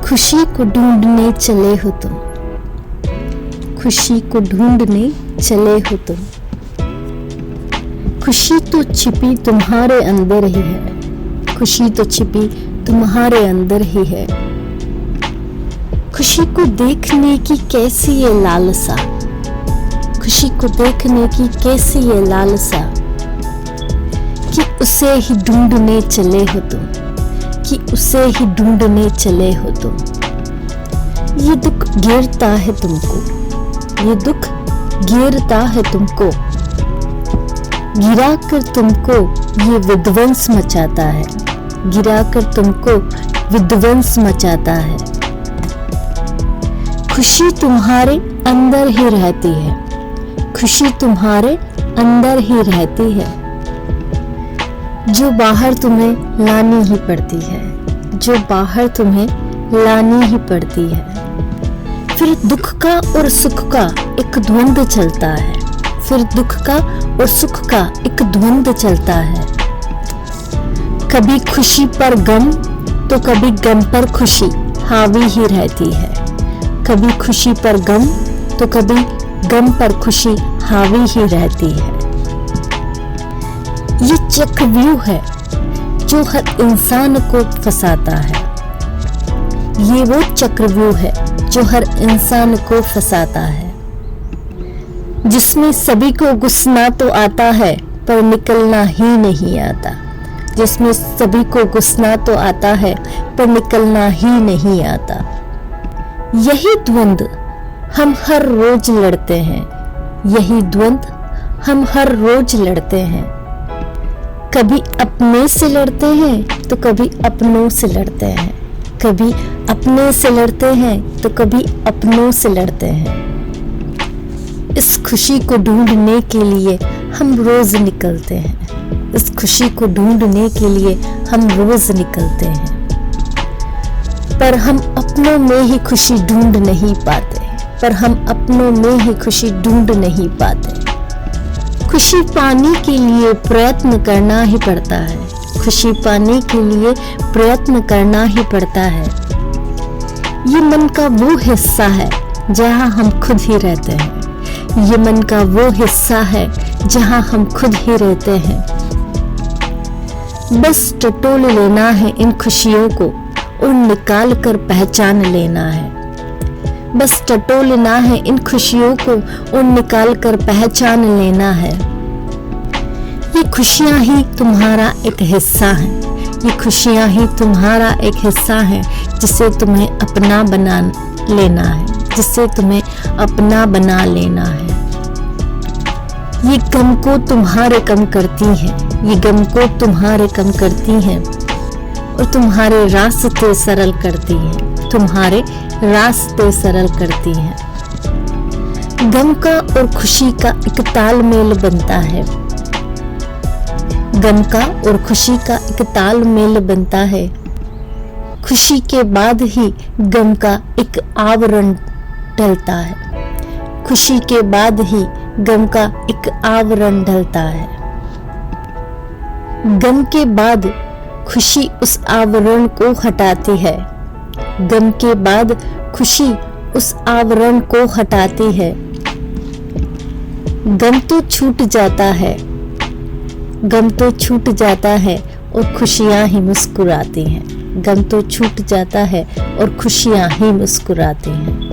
खुशी को ढूंढने चले हो तुम, खुशी को ढूंढने चले हो तुम। खुशी तो छिपी तुम्हारे अंदर ही है, खुशी तो छिपी तुम्हारे अंदर ही है। खुशी को देखने की कैसी ये लालसा, खुशी को देखने की कैसी ये लालसा, कि उसे ही ढूंढने चले हो तुम, कि उसे ही ढूंढने चले हो तुम। ये दुख घेरता है तुमको, ये दुख घेरता है तुमको, गिरा कर तुमको ये विध्वंस मचाता है, गिरा कर तुमको विध्वंस मचाता है। खुशी तुम्हारे अंदर ही रहती है, खुशी तुम्हारे अंदर ही रहती है, जो बाहर तुम्हें लानी ही पड़ती है, जो बाहर तुम्हें लानी ही पड़ती है। फिर दुख का और सुख का एक द्वंद्व चलता है, फिर दुख का और सुख का एक द्वंद्व चलता है। कभी खुशी पर गम तो कभी गम पर खुशी हावी ही रहती है, कभी खुशी पर गम तो कभी गम पर खुशी हावी ही रहती है। ये चक्रव्यूह है जो हर इंसान को फंसाता है, ये वो चक्रव्यूह है जो हर इंसान को फंसाता है, जिसमें सभी को घुसना तो आता है पर निकलना ही नहीं आता, जिसमें सभी को घुसना तो आता है पर निकलना ही नहीं आता। यही द्वंद्व हम हर रोज लड़ते हैं, यही द्वंद्व हम हर रोज लड़ते हैं। कभी अपने से लड़ते हैं तो कभी अपनों से लड़ते हैं, कभी अपने से लड़ते हैं तो कभी अपनों से लड़ते हैं। इस खुशी को ढूंढने के लिए हम रोज निकलते हैं, इस खुशी को ढूंढने के लिए हम रोज निकलते हैं, पर हम अपनों में ही खुशी ढूंढ नहीं पाते, पर हम अपनों में ही खुशी ढूंढ नहीं पाते। खुशी पाने के लिए प्रयत्न करना ही पड़ता है, खुशी पाने के लिए प्रयत्न करना ही पड़ता है। ये मन का वो हिस्सा है जहाँ हम खुद ही रहते हैं, ये मन का वो हिस्सा है जहाँ हम खुद ही रहते हैं। बस टटोल लेना है इन खुशियों को और निकाल कर पहचान लेना है, बस टटोलना है इन खुशियों को और निकाल कर पहचान लेना है। ये खुशियां ही तुम्हारा एक हिस्सा है, ये खुशियां ही तुम्हारा एक हिस्सा है, जिसे तुम्हें अपना बना लेना है, जिसे तुम्हें अपना बना लेना है। ये गम को तुम्हारे कम करती है, ये गम को तुम्हारे कम करती है और तुम्हारे रास्ते सरल करती है, तुम्हारे रास्ते सरल करती है। गम का और खुशी का एक तालमेल बनता है, गम का और खुशी का एक तालमेल बनता है। खुशी के बाद ही गम का एक आवरण ढलता है, खुशी के बाद ही गम का एक आवरण ढलता है। गम के बाद खुशी उस आवरण को हटाती है, गम के बाद खुशी उस आवरण को हटाती है। गम तो छूट जाता है, गम तो छूट जाता है और खुशियां ही मुस्कुराती हैं, गम तो छूट जाता है और खुशियां ही मुस्कुराती हैं।